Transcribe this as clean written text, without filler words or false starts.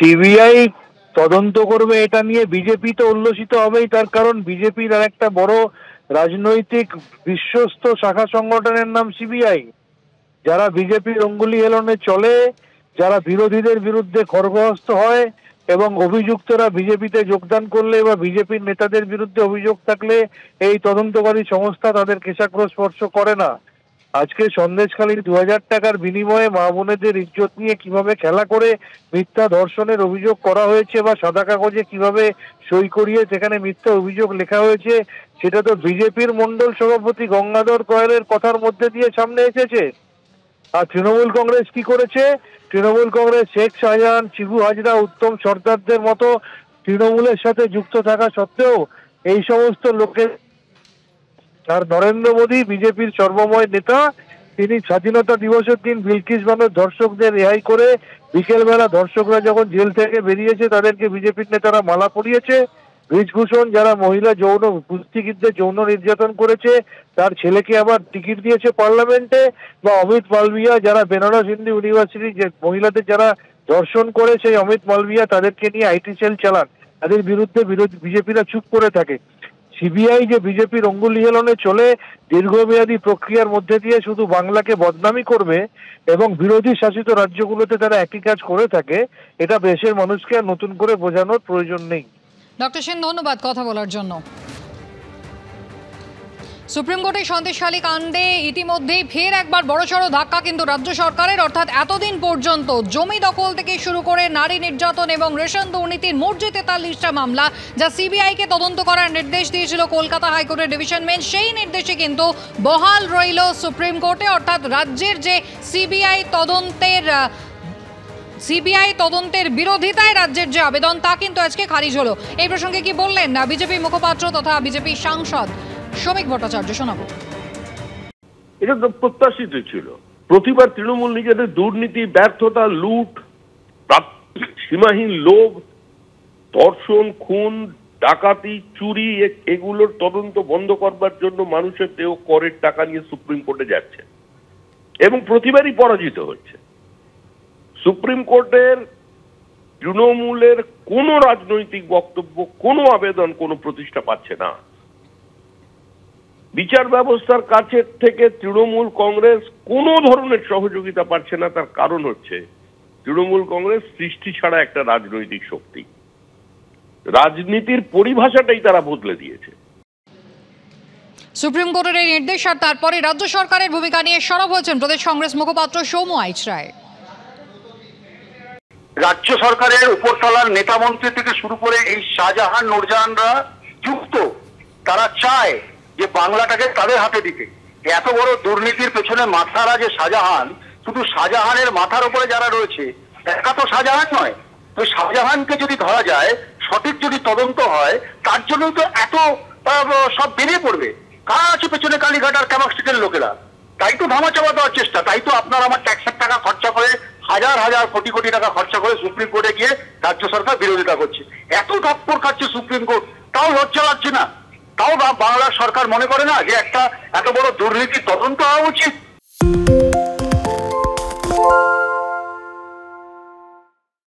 CBI তদন্ত করবে এটা নিয়ে বিজেপি তো উল্লসিত হবেই। তার কারণ বিজেপির আর একটা বড় রাজনৈতিক বিশ্বস্ত শাখা সংগঠনের নাম সিবিআই, যারা বিজেপির অঙ্গুলি হেলনে চলে, যারা বিরোধীদের বিরুদ্ধে খড়গহস্ত হয় এবং অভিযুক্তরা বিজেপিতে যোগদান করলে বা বিজেপির নেতাদের বিরুদ্ধে অভিযোগ থাকলে এই তদন্তকারী সংস্থা তাদের কেশাগ্র স্পর্শ করে না। আজকে সন্দেশখালীর 2000 টাকার বিনিময়ে মা বোনেদের ইজ্জত নিয়ে কিভাবে খেলা করে মিথ্যা ধর্ষণের অভিযোগ করা হয়েছে বা সাদা কাগজে কিভাবে সই করিয়ে সেখানে মিথ্যা অভিযোগ লেখা হয়েছে, সেটা তো বিজেপির মন্ডল সভাপতি গঙ্গাধর কয়ালের কথার মধ্যে দিয়ে সামনে এসেছে। আর তৃণমূল কংগ্রেস কি করেছে? তৃণমূল কংগ্রেস শেখ শাহজাহান, শিবু হাজরা, উত্তম সর্দারদের মতো তৃণমূলের সাথে যুক্ত থাকা সত্ত্বেও এই সমস্ত লোকের, আর নরেন্দ্র মোদী বিজেপির সর্বময় নেতা, তিনি স্বাধীনতা দিবসের দিন বিলকিস বানোর ধর্ষকদের রেহাই করে বিকেলবেলা ধর্ষকরা যখন জেল থেকে বেরিয়েছে তাদেরকে বিজেপির নেতারা মালা পরিয়েছে। ব্রিজভূষণ যারা মহিলা যৌন কুস্তিগীরদের যৌন নির্যাতন করেছে তার ছেলেকে আবার টিকিট দিয়েছে পার্লামেন্টে, বা অমিত মালভিয়া যারা বেনারস হিন্দু ইউনিভার্সিটি যে মহিলাদের যারা ধর্ষণ করে সেই অমিত মালভিয়া তাদেরকে নিয়ে আইটি সেল চালান, তাদের বিরুদ্ধে বিজেপিরা চুপ করে থাকে। সিবিআই যে বিজেপির অঙ্গুলি হেলনে চলে দীর্ঘমেয়াদী প্রক্রিয়ার মধ্যে দিয়ে শুধু বাংলাকে বদনামি করবে এবং বিরোধী শাসিত রাজ্যগুলোতে তারা একই কাজ করে থাকে, এটা দেশের মানুষকে আর নতুন করে বোঝানোর প্রয়োজন নেই। ডক্টর সেন, ধন্যবাদ কথা বলার জন্য। সুপ্রিম কোর্টে সন্দেশখালী কাণ্ডে ইতিমধ্যেই ফের একবার বড়সড় ধাক্কা কিন্তু রাজ্য সরকারের, অর্থাৎ এতদিন পর্যন্ত জমি দখল থেকে শুরু করে নারী নির্যাতন এবং রেশন দুর্নীতির মোট যে 43টা মামলা যা সিবিআইকে তদন্ত করার নির্দেশ দিয়েছিল কলকাতা হাইকোর্টের ডিভিশন বেঞ্চ, সেই নির্দেশে কিন্তু বহাল রইল সুপ্রিম কোর্টে। অর্থাৎ রাজ্যের যে সিবিআই তদন্তের বিরোধিতায় রাজ্যের যে আবেদন তা কিন্তু আজকে খারিজ হলো। এই প্রসঙ্গে কি বললেন বিজেপি মুখপাত্র তথা বিজেপি সাংসদ শ্রমিক ভট্টাচার্য, শোনাবো। এটা তো প্রত্যাশিত ছিল। প্রতিবার তৃণমূল নিজেদের দুর্নীতি, ব্যর্থতা, লুট, সীমাহীন লোভ, ধর্ষণ, খুন, ডাকাতি, চুরি, এগুলোর তদন্ত বন্ধ করবার জন্য মানুষের দেহ করের টাকা নিয়ে সুপ্রিম কোর্টে যাচ্ছে এবং প্রতিবারই পরাজিত হচ্ছে। সুপ্রিম কোর্টের তৃণমূলের কোনো রাজনৈতিক বক্তব্য, কোনো আবেদন, কোনো প্রতিষ্ঠা পাচ্ছে না। বিচার ব্যবস্থার কাছে থেকে তৃণমূল কংগ্রেস কোনো ধরনের সহযোগিতা পাচ্ছে না। তার কারণ হচ্ছে তৃণমূল কংগ্রেস সৃষ্টি ছাড়া একটা রাজনৈতিক শক্তি। রাজনীতির পরিভাষাটাই তারা বদলে দিয়েছে। সুপ্রিম কোর্টের এই নির্দেশ আর তারপরে রাজ্য সরকারের ভূমিকা নিয়ে সরব হয়েছেন প্রদেশ কংগ্রেস মুখপাত্র সৌম্য আইচ রায়। রাজ্য সরকারের উপরতলার নেতা মন্ত্রী থেকে শুরু করে এই শাহজাহান নূরজাহানরা যুক্ত, তারা চায় যে বাংলাটাকে তাদের হাতে দিতে। এত বড় দুর্নীতির পেছনে মাথারা যে শাহজাহান, শুধু শাহজাহানের মাথার উপরে যারা রয়েছে একা তো শাহজাহান নয়। তো শাহজাহানকে যদি ধরা যায়, সঠিক যদি তদন্ত হয়, তার জন্যই তো এত সব বেরিয়ে পড়বে। কারা আছে পেছনে? কালীঘাট আর ক্যামাক্সটিকের লোকেরা। তাই তো ধামাচাপা দেওয়ার চেষ্টা। তাই তো আপনার আমার ট্যাক্সের টাকা খরচা করে, হাজার হাজার কোটি কোটি টাকা খরচা করে সুপ্রিম কোর্টে গিয়ে রাজ্য সরকার বিরোধিতা করছে। এত থাপ্পড় খাচ্ছে সুপ্রিম কোর্ট, তাও লজ্জা লাগছে না? তাও বাংলার সরকার মনে করে না যে একটা এত বড় দুর্নীতির তদন্ত হওয়া উচিত?